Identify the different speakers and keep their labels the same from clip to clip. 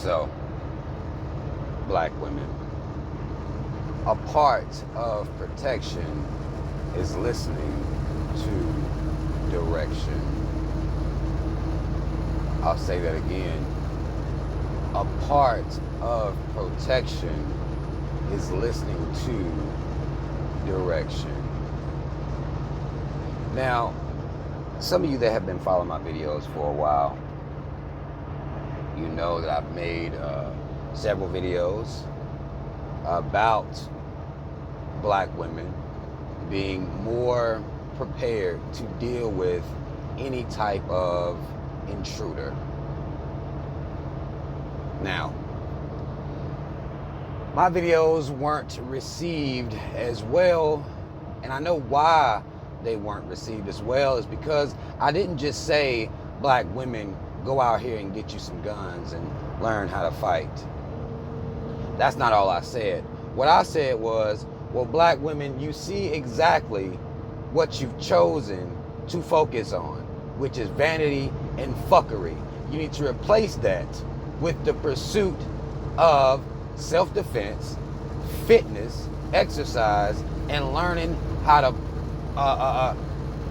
Speaker 1: So, black women, a part of protection is listening to direction. I'll say that again. A part of protection is listening to direction. Now, some of you that have been following my videos for a while, you know that I've made several videos about black women being more prepared to deal with any type of intruder. Now, my videos weren't received as well, and I know why they weren't received as well is because I didn't just say black women go out here and get you some guns and learn how to fight. That's not all I said. What I said was, well, black women, you see exactly what you've chosen to focus on, which is vanity and fuckery. You need to replace that with the pursuit of self-defense, fitness, exercise, and learning how to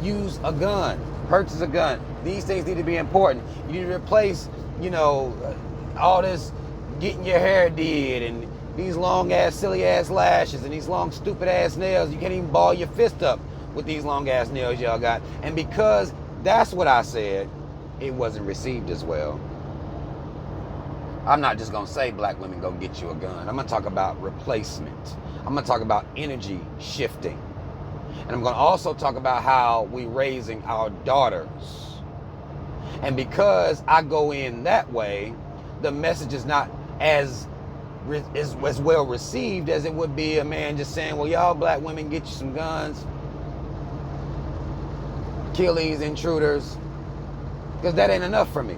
Speaker 1: use a gun, purchase a gun. These things need to be important. You need to replace, all this getting your hair did and these long ass, silly ass lashes and these long, stupid ass nails. You can't even ball your fist up with these long ass nails y'all got. And because that's what I said, it wasn't received as well. I'm not just gonna say black women go get you a gun. I'm gonna talk about replacement. I'm gonna talk about energy shifting. And I'm gonna also talk about how we raising our daughters. And because I go in that way, the message is not as well received as it would be a man just saying, well, y'all black women, get you some guns, kill these intruders, because that ain't enough for me.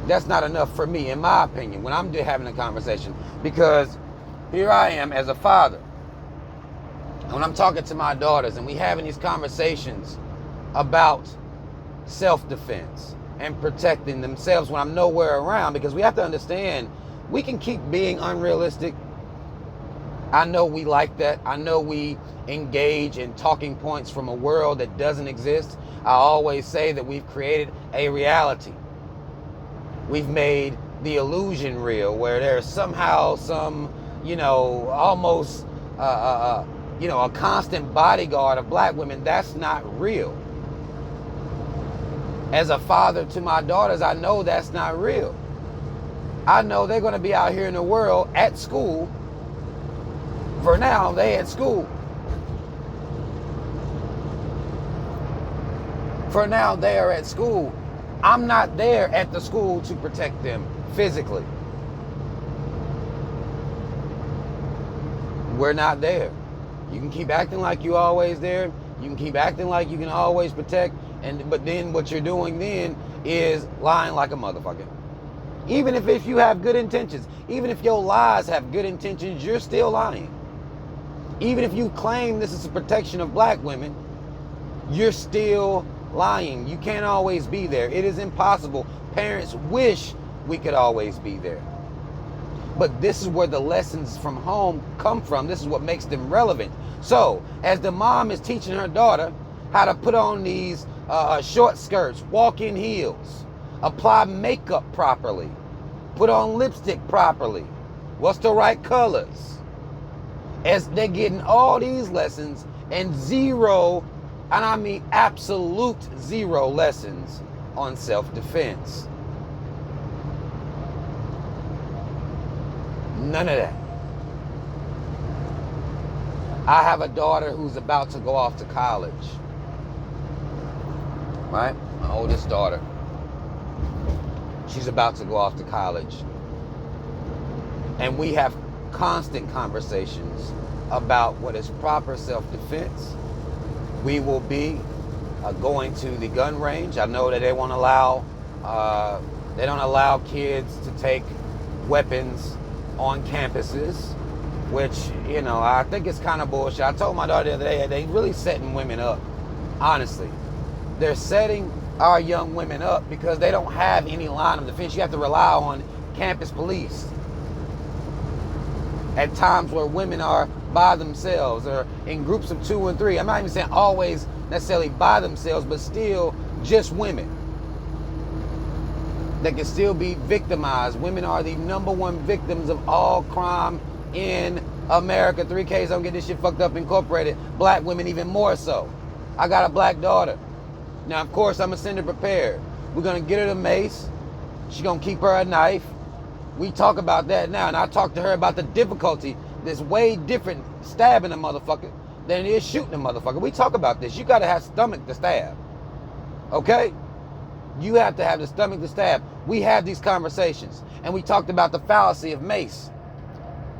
Speaker 1: That's not enough for me, in my opinion, when I'm having a conversation, because here I am as a father, and when I'm talking to my daughters and we having these conversations about self-defense and protecting themselves when I'm nowhere around, because we have to understand we can keep being unrealistic. I know we like that. I know we engage in talking points from a world that doesn't exist. I always say that we've created a reality. We've made the illusion real, where there's somehow some, almost, a constant bodyguard of black women. That's not real. As a father to my daughters, I know that's not real. I know they're going to be out here in the world at school. For now, they at school. For now, they are at school. I'm not there at the school to protect them physically. We're not there. You can keep acting like you always there. You can keep acting like you can always protect. But then what you're doing then is lying like a motherfucker. Even if you have good intentions, even if your lies have good intentions, you're still lying. Even if you claim this is a protection of black women, you're still lying. You can't always be there. It is impossible. Parents wish we could always be there. But this is where the lessons from home come from. This is what makes them relevant. So, as the mom is teaching her daughter how to put on these short skirts, walk in heels, apply makeup properly, put on lipstick properly, what's the right colors, as they're getting all these lessons and zero, and I mean absolute zero lessons on self-defense. None of that. I have a daughter who's about to go off to college. Right? My oldest daughter. She's about to go off to college. And we have constant conversations about what is proper self-defense. We will be going to the gun range. I know that they don't allow kids to take weapons on campuses, which, I think it's kind of bullshit. I told my daughter the other day, they really setting women up. Honestly, they're setting our young women up because they don't have any line of defense. You have to rely on campus police at times where women are by themselves or in groups of 2 and 3. I'm not even saying always necessarily by themselves, but still just women that can still be victimized. Women are the #1 victims of all crime in America. 3Ks don't get this shit fucked up incorporated. Black women even more so. I got a black daughter. Now, of course, I'm going to send her prepared. We're going to get her the mace. She's going to keep her a knife. We talk about that now. And I talk to her about the difficulty. That's way different stabbing a motherfucker than it is shooting a motherfucker. We talk about this. You got to have stomach to stab. Okay? You have to have the stomach to stab. We have these conversations. And we talked about the fallacy of mace.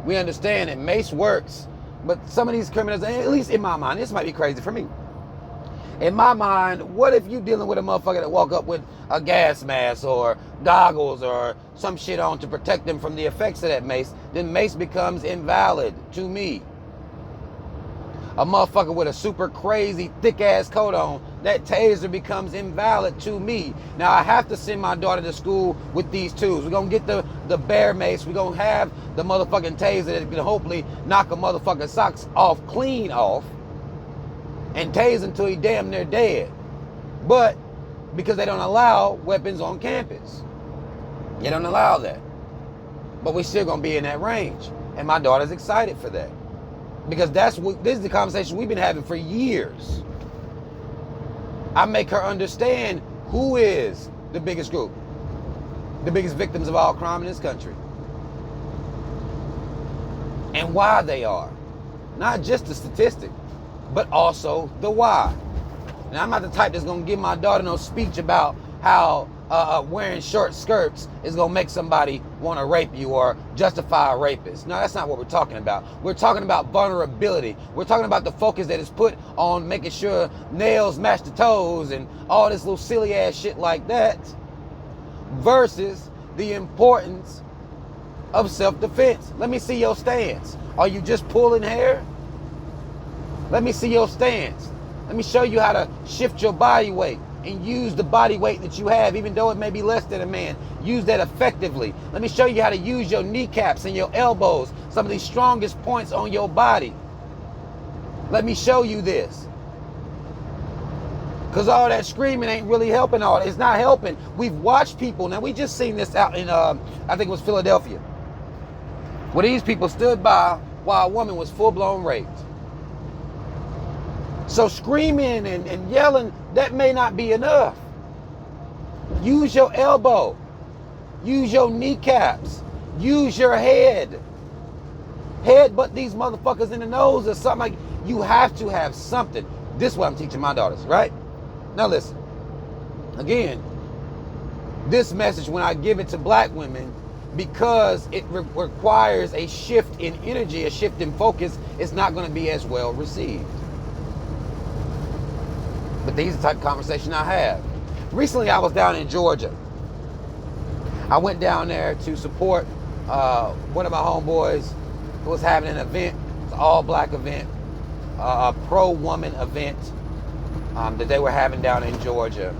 Speaker 1: We understand that mace works. But some of these criminals, at least in my mind, this might be crazy for me. In my mind, what if you dealing with a motherfucker that walk up with a gas mask or goggles or some shit on to protect them from the effects of that mace? Then mace becomes invalid to me. A motherfucker with a super crazy thick ass coat on, that taser becomes invalid to me. Now I have to send my daughter to school with these tools. We're gonna get the bear mace. We're gonna have the motherfucking taser that can hopefully knock a motherfucker's socks off, clean off, and tase until he damn near dead. But because they don't allow weapons on campus. They don't allow that. But we're still gonna be in that range. And my daughter's excited for that. Because this is the conversation we've been having for years. I make her understand who is the biggest group, the biggest victims of all crime in this country, and why they are. Not just the statistic, but also the why. Now, I'm not the type that's gonna give my daughter no speech about how wearing short skirts is gonna make somebody wanna rape you or justify a rapist. No, that's not what we're talking about. We're talking about vulnerability. We're talking about the focus that is put on making sure nails match the toes and all this little silly ass shit like that, versus the importance of self-defense. Let me see your stance. Are you just pulling hair? Let me see your stance. Let me show you how to shift your body weight and use the body weight that you have, even though it may be less than a man. Use that effectively. Let me show you how to use your kneecaps and your elbows, some of the strongest points on your body. Let me show you this. Because all that screaming ain't really helping all that. It's not helping. We've watched people. Now, we just seen this out in, I think it was Philadelphia, where these people stood by while a woman was full-blown raped. So screaming and yelling, that may not be enough. Use your elbow. Use your kneecaps. Use your head. Headbutt these motherfuckers in the nose or something. Like, you have to have something. This is what I'm teaching my daughters, right? Now listen. Again, this message, when I give it to black women, because it requires a shift in energy, a shift in focus, it's not going to be as well received. But these are the type of conversation I have. Recently, I was down in Georgia. I went down there to support one of my homeboys who was having an event. It's an all-black event, a pro-woman event that they were having down in Georgia.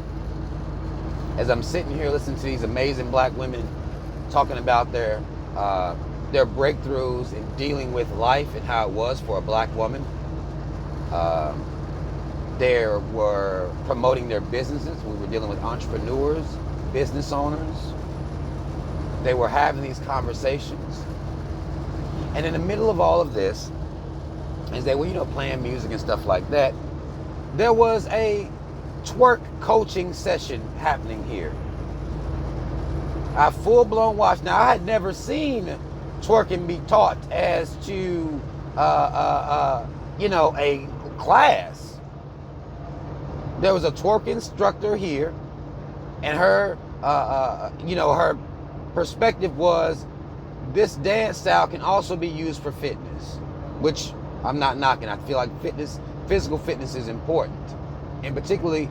Speaker 1: As I'm sitting here listening to these amazing black women talking about their breakthroughs in dealing with life and how it was for a black woman. They were promoting their businesses. We were dealing with entrepreneurs, business owners. They were having these conversations. And in the middle of all of this, as they were, playing music and stuff like that, there was a twerk coaching session happening here. I full-blown watched. Now, I had never seen twerking be taught as to, a class. There was a twerk instructor here, and her, her perspective was this dance style can also be used for fitness, which I'm not knocking. I feel like physical fitness is important, and particularly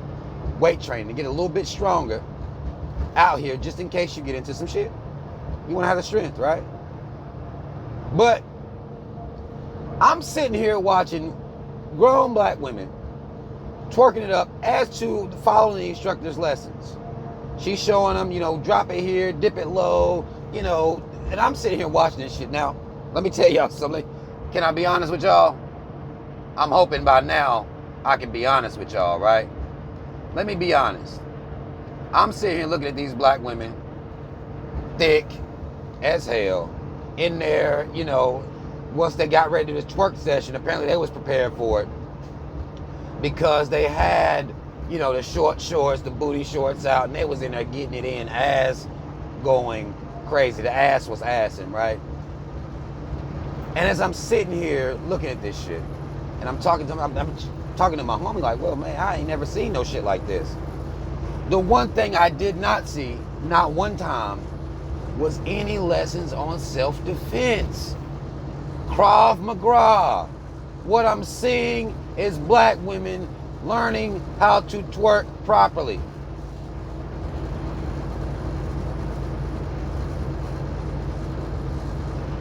Speaker 1: weight training to get a little bit stronger out here, just in case you get into some shit. You want to have the strength, right? But I'm sitting here watching grown black women twerking it up as to following the instructor's lessons. She's showing them, drop it here, dip it low, and I'm sitting here watching this shit. Now, let me tell y'all something. Can I be honest with y'all? I'm hoping by now I can be honest with y'all, right? Let me be honest. I'm sitting here looking at these black women, thick as hell, in there, once they got ready to this twerk session, apparently they was prepared for it because they had, the short shorts, the booty shorts out, and they was in there getting it in, ass going crazy. The ass was assing, right? And as I'm sitting here looking at this shit, and I'm talking to my homie like, well, man, I ain't never seen no shit like this. The one thing I did not see, not one time, was any lessons on self-defense. Krav Maga. What I'm seeing is black women learning how to twerk properly.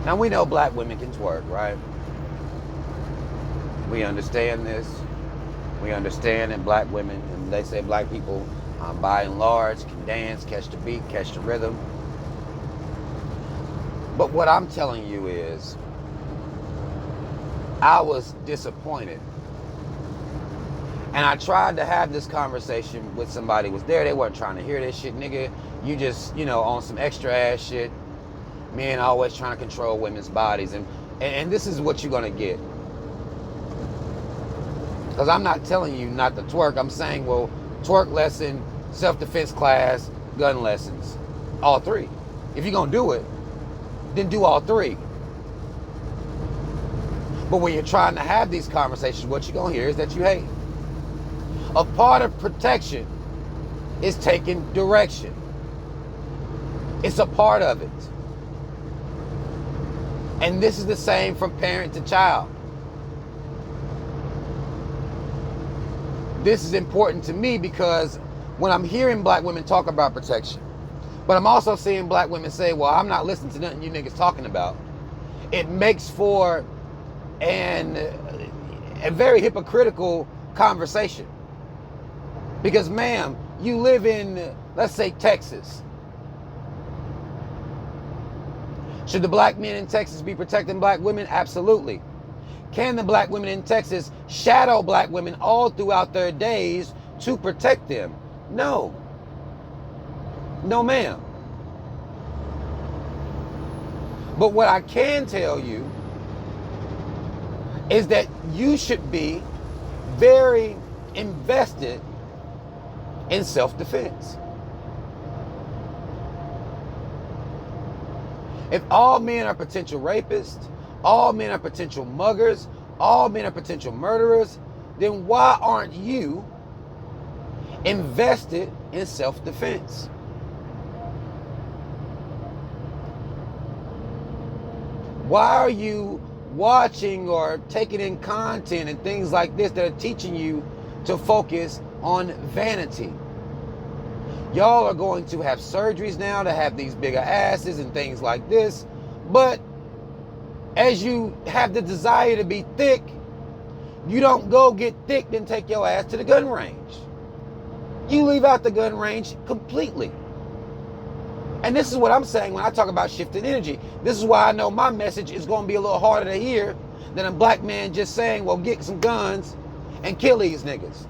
Speaker 1: Now we know black women can twerk, right? We understand this. We understand that black women, and they say black people, by and large, can dance, catch the beat, catch the rhythm. But what I'm telling you is, I was disappointed. And I tried to have this conversation with somebody who was there. They weren't trying to hear this shit, nigga. You just, on some extra ass shit. Men always trying to control women's bodies. And this is what you're going to get. Because I'm not telling you not to twerk. I'm saying, well, twerk lesson, self-defense class, gun lessons. All three. If you're going to do it, then do all three. But when you're trying to have these conversations, what you're going to hear is that you hate. A part of protection is taking direction. It's a part of it. And this is the same from parent to child. This is important to me because when I'm hearing black women talk about protection, but I'm also seeing black women say, well, I'm not listening to nothing you niggas talking about. It makes for a very hypocritical conversation. Because, ma'am, you live in, let's say, Texas. Should the black men in Texas be protecting black women? Absolutely. Can the black women in Texas shadow black women all throughout their days to protect them? No. No, ma'am. But what I can tell you is that you should be very invested in self-defense. If all men are potential rapists, all men are potential muggers, all men are potential murderers, then why aren't you invested in self-defense? Why are you watching or taking in content and things like this that are teaching you to focus on vanity? Y'all are going to have surgeries now to have these bigger asses and things like this. But as you have the desire to be thick, you don't go get thick then take your ass to the gun range. You leave out the gun range completely. And this is what I'm saying when I talk about shifting energy. This is why I know my message is going to be a little harder to hear than a black man just saying, well, get some guns and kill these niggas.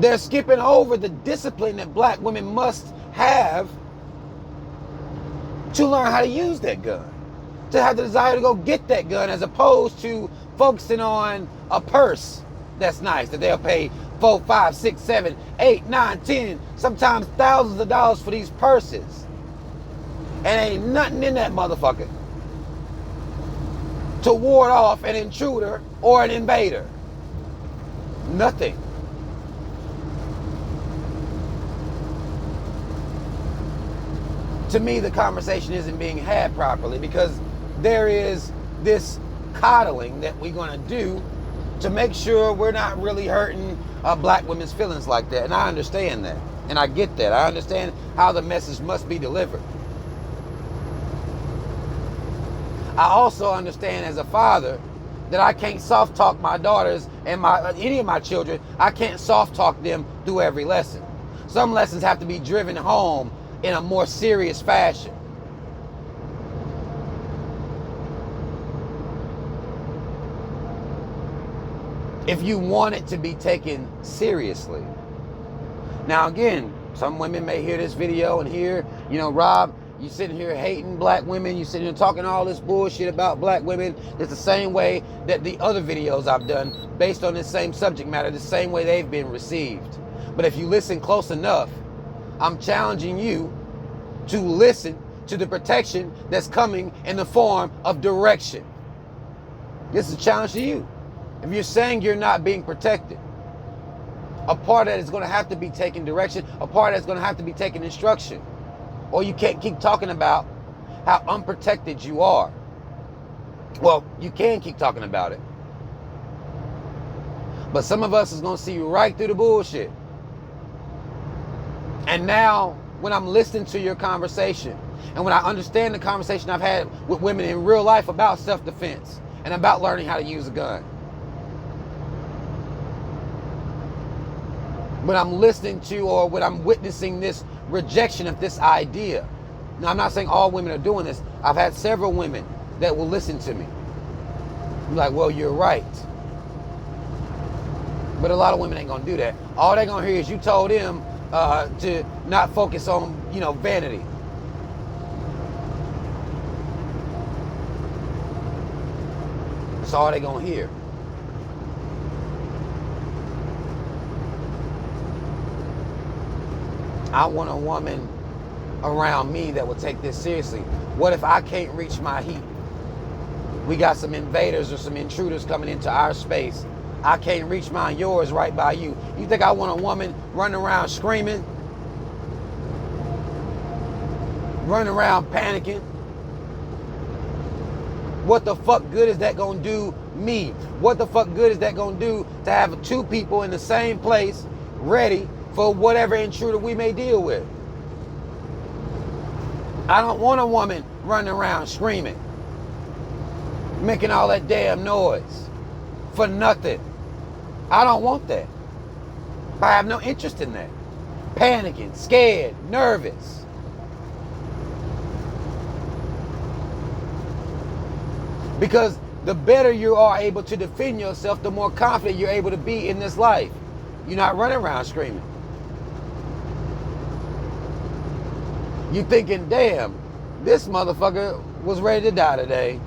Speaker 1: They're skipping over the discipline that black women must have to learn how to use that gun, to have the desire to go get that gun, as opposed to focusing on a purse that's nice, that they'll pay $4, $5, $6, $7, $8, $9, $10, sometimes thousands of dollars for these purses. And ain't nothing in that motherfucker to ward off an intruder or an invader. Nothing. To me, the conversation isn't being had properly because there is this coddling that we're going to do to make sure we're not really hurting black women's feelings like that. And I understand that. And I get that. I understand how the message must be delivered. I also understand as a father that I can't soft talk my daughters and any of my children. I can't soft talk them through every lesson. Some lessons have to be driven home in a more serious fashion. If you want it to be taken seriously. Now again, some women may hear this video and hear, Rob, you sitting here hating black women, you sitting here talking all this bullshit about black women. It's the same way that the other videos I've done based on this same subject matter, the same way they've been received. But if you listen close enough, I'm challenging you to listen to the protection that's coming in the form of direction. This is a challenge to you. If you're saying you're not being protected, a part of that is going to have to be taking direction. A part of that is going to have to be taking instruction. Or you can't keep talking about how unprotected you are. Well, you can keep talking about it. But some of us is going to see right through the bullshit. And now, when I'm listening to your conversation, and when I understand the conversation I've had with women in real life about self-defense and about learning how to use a gun, when I'm listening to or when I'm witnessing this rejection of this idea. Now, I'm not saying all women are doing this. I've had several women that will listen to me. I'm like, well, you're right. But a lot of women ain't gonna do that. All they're gonna hear is you told them to not focus on, vanity. That's all they're gonna hear. I want a woman around me that will take this seriously. What if I can't reach my heat? We got some invaders or some intruders coming into our space. I can't reach mine, yours right by you. You think I want a woman running around screaming? Running around panicking? What the fuck good is that gonna do me? What the fuck good is that gonna do to have two people in the same place ready for whatever intruder we may deal with? I don't want a woman running around screaming, making all that damn noise for nothing. I don't want that. I have no interest in that. Panicking, scared, nervous. Because the better you are able to defend yourself, the more confident you're able to be in this life. You're not running around screaming. You thinking, damn, this motherfucker was ready to die today.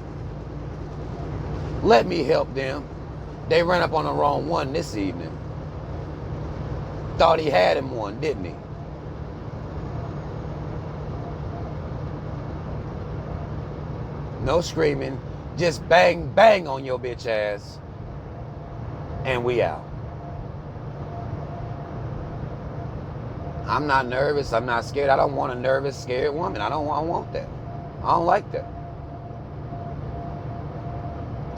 Speaker 1: Let me help them. They ran up on the wrong one this evening. Thought he had him one, didn't he? No screaming, just bang, bang on your bitch ass. And we out. I'm not nervous. I'm not scared. I don't want a nervous, scared woman. I don't want that. I don't like that.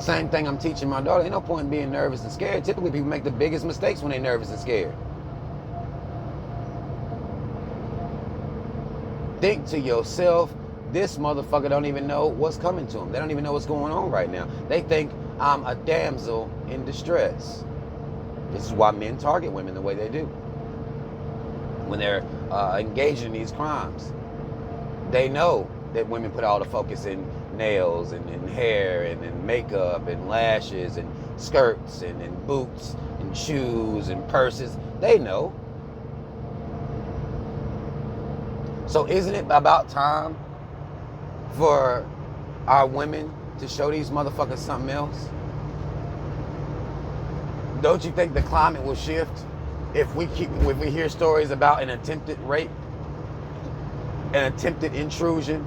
Speaker 1: Same thing I'm teaching my daughter. Ain't no point in being nervous and scared. Typically, people make the biggest mistakes when they're nervous and scared. Think to yourself, this motherfucker don't even know what's coming to him. They don't even know what's going on right now. They think I'm a damsel in distress. This is why men target women the way they do. When they're engaged in these crimes, they know that women put all the focus in nails and in hair and in makeup and lashes and skirts and in boots and shoes and purses. They know. So isn't it about time for our women to show these motherfuckers something else? Don't you think the climate will shift if we hear stories about an attempted rape, an attempted intrusion?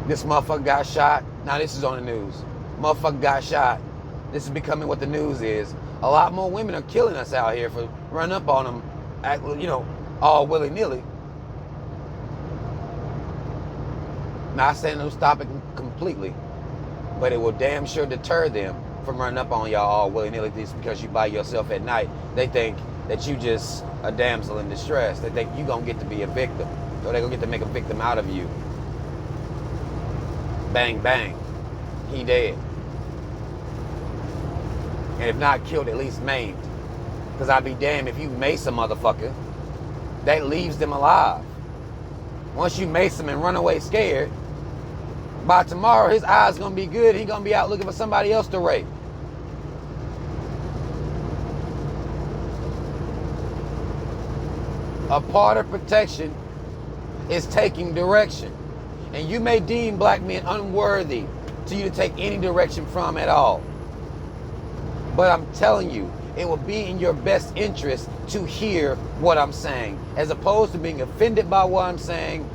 Speaker 1: This motherfucker got shot. Now this is on the news. Motherfucker got shot. This is becoming what the news is. A lot more women are killing us out here for running up on them, all willy-nilly. Not saying they'll stop it completely, but it will damn sure deter them from running up on y'all all willy-nilly just because you by yourself at night. They think that you just a damsel in distress. They think you gonna get to be a victim, or they gonna get to make a victim out of you. Bang, bang. he dead. And if not killed, at least maimed. Because I'd be damned if you mace a motherfucker, that leaves them alive. Once you mace him and run away scared, by tomorrow his eyes gonna be good. He gonna be out looking for somebody else to rape. A part of protection is taking direction. And you may deem black men unworthy to you to take any direction from at all. But I'm telling you, it will be in your best interest to hear what I'm saying. As opposed to being offended by what I'm saying,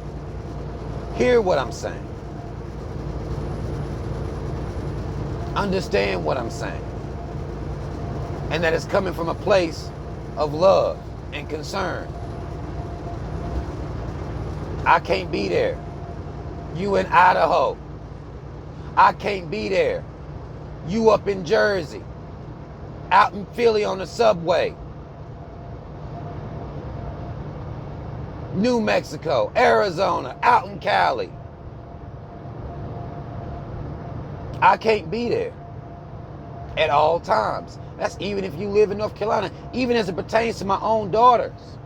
Speaker 1: hear what I'm saying. Understand what I'm saying. And that it's coming from a place of love and concern. I can't be there. You in Idaho. I can't be there. You up in Jersey. Out in Philly on the subway. New Mexico, Arizona, out in Cali. I can't be there at all times. That's even if you live in North Carolina, even as it pertains to my own daughters.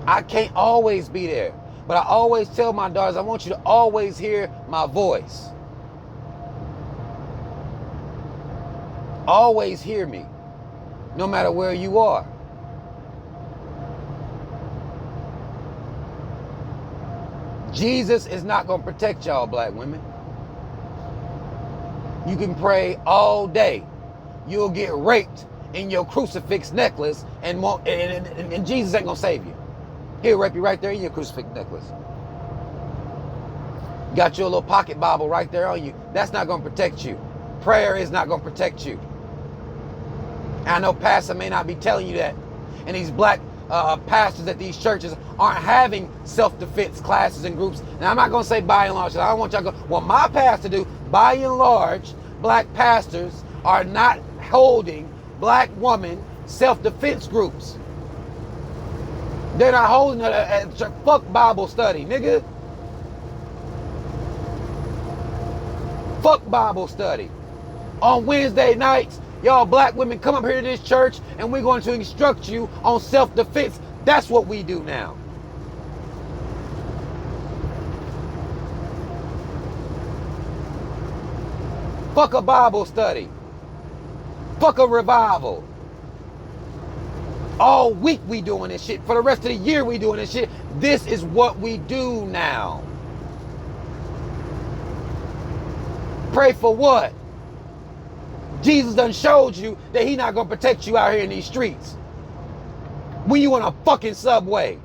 Speaker 1: I can't always be there. But I always tell my daughters, I want you to always hear my voice. Always hear me, no matter where you are. Jesus is not going to protect y'all black women. You can pray all day. You'll get raped in your crucifix necklace and Jesus ain't going to save you. He'll rape you right there in your crucifix necklace. Got your little pocket Bible right there on you. That's not going to protect you. Prayer is not going to protect you. And I know pastor may not be telling you that. And these black pastors at these churches aren't having self-defense classes and groups. Now, I'm not going to say by and large. I don't want y'all to go, well, my pastor do. By and large, black pastors are not holding black women self-defense groups. They're not holding a fuck Bible study, nigga. Fuck Bible study. On Wednesday nights, y'all black women come up here to this church and we're going to instruct you on self-defense. That's what we do now. Fuck a Bible study. Fuck a revival. All week we doing this shit. For the rest of the year we doing this shit. This is what we do now. Pray for what? Jesus done showed you that he not going to protect you out here in these streets. When you on a fucking subway.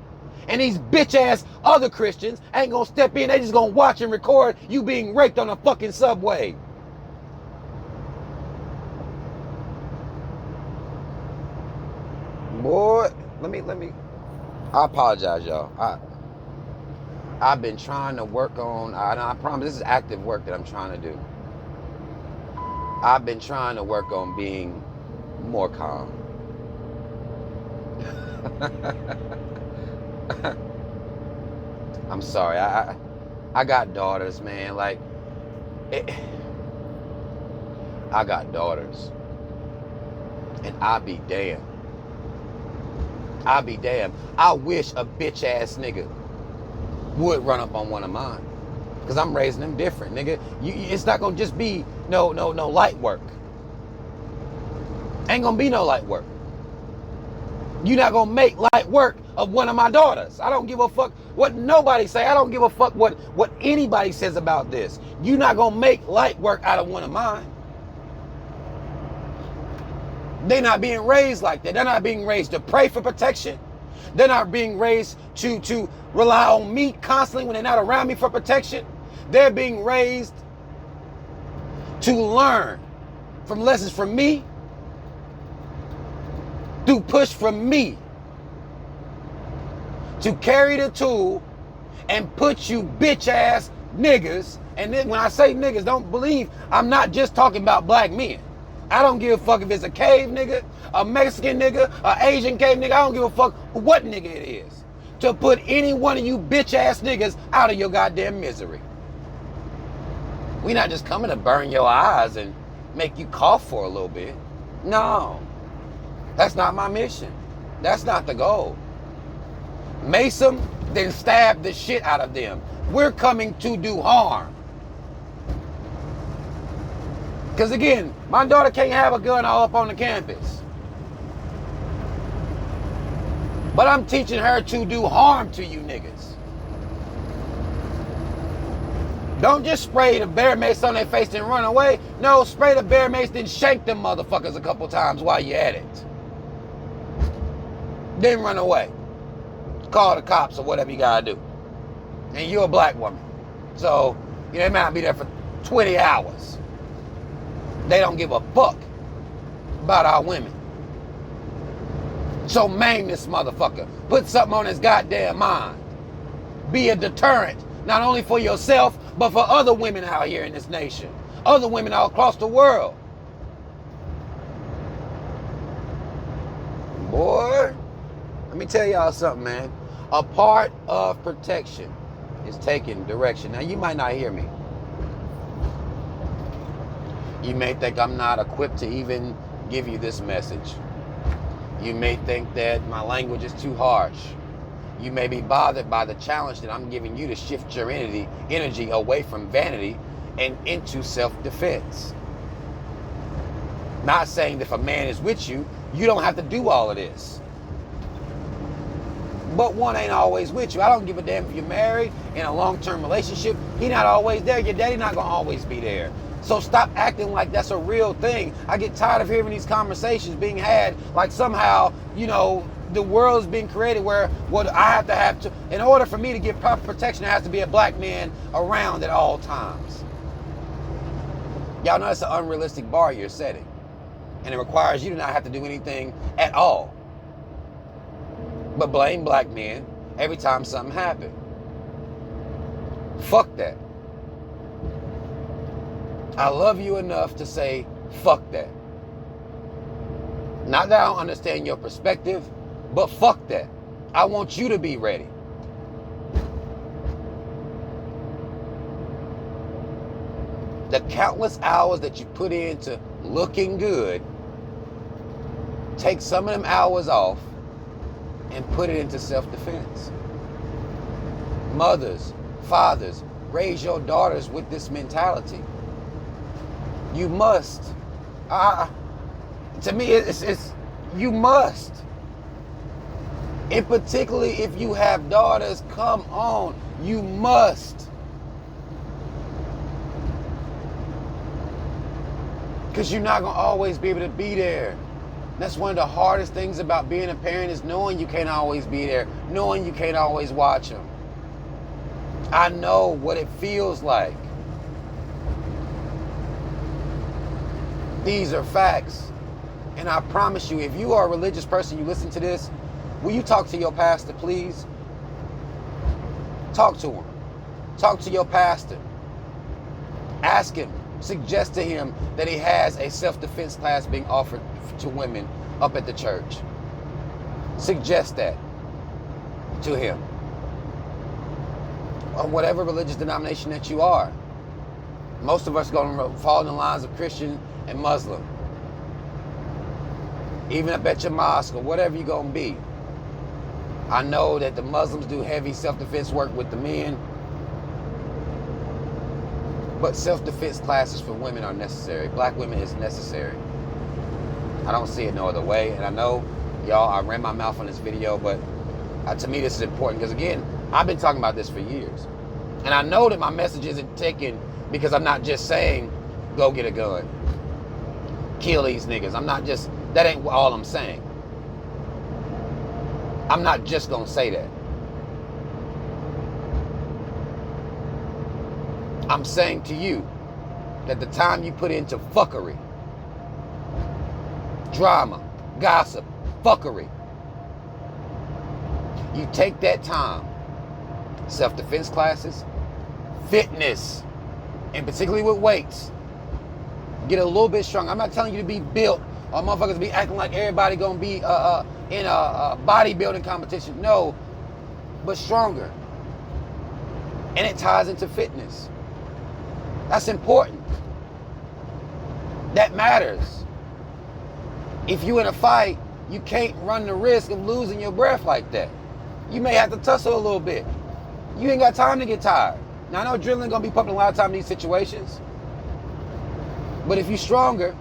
Speaker 1: And these bitch ass other Christians ain't going to step in. They just going to watch and record you being raped on a fucking subway. Boy, let me. I apologize, y'all. I've been trying to work on, I promise this is active work that I'm trying to do. I've been trying to work on being more calm. I'm sorry. I got daughters, man. Like, I got daughters. And I be damned. I wish a bitch ass nigga would run up on one of mine. Because I'm raising them different, nigga. It's not going to just be no light work. Ain't going to be no light work. You're not going to make light work of one of my daughters. I don't give a fuck what nobody say. I don't give a fuck what anybody says about this. You're not going to make light work out of one of mine. They're not being raised like that. They're not being raised to pray for protection. They're not being raised to rely on me constantly when they're not around me for protection. They're being raised to learn from lessons from me, to push from me, to carry the tool and put you bitch ass niggas. And then when I say niggas, don't believe I'm not just talking about black men. I don't give a fuck if it's a cave nigga, a Mexican nigga, a Asian cave nigga. I don't give a fuck what nigga it is. To put any one of you bitch ass niggas out of your goddamn misery. We're not just coming to burn your eyes and make you cough for a little bit. No, that's not my mission. That's not the goal. Mace them, then stab the shit out of them. We're coming to do harm. Because again, my daughter can't have a gun all up on the campus. But I'm teaching her to do harm to you niggas. Don't just spray the bear mace on their face and run away. No, spray the bear mace, then shank them motherfuckers a couple times while you're at it. Then run away. Call the cops or whatever you gotta do. And you're a black woman. So, you know, they might not be there for 20 hours. They don't give a fuck about our women. So maim this motherfucker. Put something on his goddamn mind. Be a deterrent, not only for yourself, but for other women out here in this nation. Other women all across the world. Boy, let me tell y'all something, man. A part of protection is taking direction. Now, you might not hear me. You may think I'm not equipped to even give you this message. You may think that my language is too harsh. You may be bothered by the challenge that I'm giving you to shift your energy away from vanity and into self-defense. Not saying that if a man is with you, you don't have to do all of this. But one ain't always with you. I don't give a damn if you're married, in a long-term relationship. He not always there. Your daddy not gonna always be there. So stop acting like that's a real thing. I get tired of hearing these conversations being had like somehow, you know, the world's being created where what I have to, in order for me to get proper protection, there has to be a black man around at all times. Y'all know that's an unrealistic bar you're setting. And it requires you to not have to do anything at all. But blame black men every time something happens. Fuck that. I love you enough to say, fuck that. Not that I don't understand your perspective, but fuck that. I want you to be ready. The countless hours that you put into looking good, take some of them hours off and put it into self-defense. Mothers, fathers, raise your daughters with this mentality. You must. To me, it's you must. And particularly if you have daughters, come on, you must. Because you're not going to always be able to be there. That's one of the hardest things about being a parent is knowing you can't always be there, knowing you can't always watch them. I know what it feels like. These are facts. And I promise you, if you are a religious person, you listen to this, will you talk to your pastor, please? Talk to him. Talk to your pastor. Ask him. Suggest to him that he has a self-defense class being offered to women up at the church. Suggest that to him. Or whatever religious denomination that you are. Most of us are going to fall in the lines of Christian and Muslim. Even up at your mosque or whatever you're going to be. I know that the Muslims do heavy self-defense work with the men. But self-defense classes for women are necessary. Black women is necessary. I don't see it no other way. And I know, y'all, I ran my mouth on this video, but to me this is important because, again, I've been talking about this for years. And I know that my message isn't taken because I'm not just saying, go get a gun. Kill these niggas. That ain't all I'm saying. I'm not just gonna say that. I'm saying to you that the time you put into fuckery, drama, gossip, fuckery, you take that time, self-defense classes, fitness, and particularly with weights, get a little bit stronger. I'm not telling you to be built or motherfuckers be acting like everybody gonna be in a bodybuilding competition. No, but stronger. And it ties into fitness. That's important. That matters. If you're in a fight, you can't run the risk of losing your breath like that. You may have to tussle a little bit. You ain't got time to get tired. Now, I know adrenaline gonna be pumping a lot of time in these situations. But if you're stronger,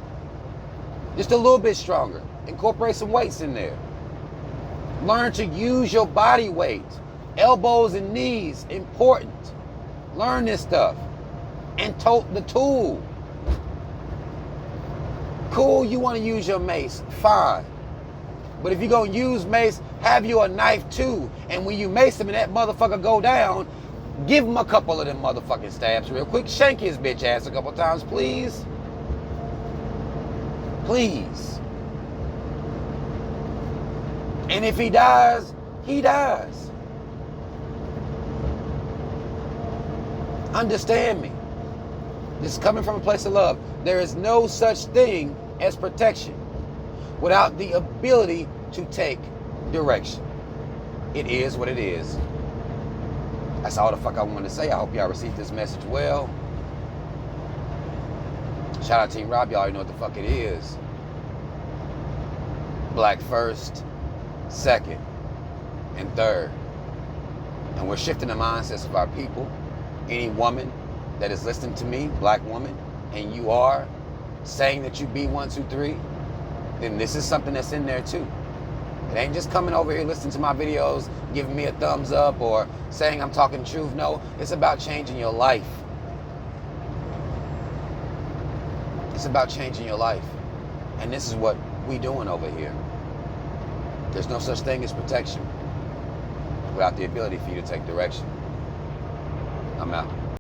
Speaker 1: just a little bit stronger, incorporate some weights in there. Learn to use your body weight. Elbows and knees, important. Learn this stuff. And tote the tool. Cool, you want to use your mace, fine. But if you're going to use mace, have you a knife too. And when you mace him and that motherfucker go down, give him a couple of them motherfucking stabs real quick. Shank his bitch ass a couple times, please. Please. And if he dies, he dies. Understand me. This is coming from a place of love. There is no such thing as protection without the ability to take direction. It is what it is. That's all the fuck I wanted to say. I hope y'all received this message well. Shout out Team Rob. Y'all already know what the fuck it is. Black first, second, and third. And we're shifting the mindsets of our people. Any woman that is listening to me, black woman, and you are saying that you be 1, 2, 3, then this is something that's in there too. It ain't just coming over here listening to my videos, giving me a thumbs up or saying I'm talking truth. No, it's about changing your life. It's about changing your life. And this is what we doing over here. There's no such thing as protection without the ability for you to take direction. I'm out.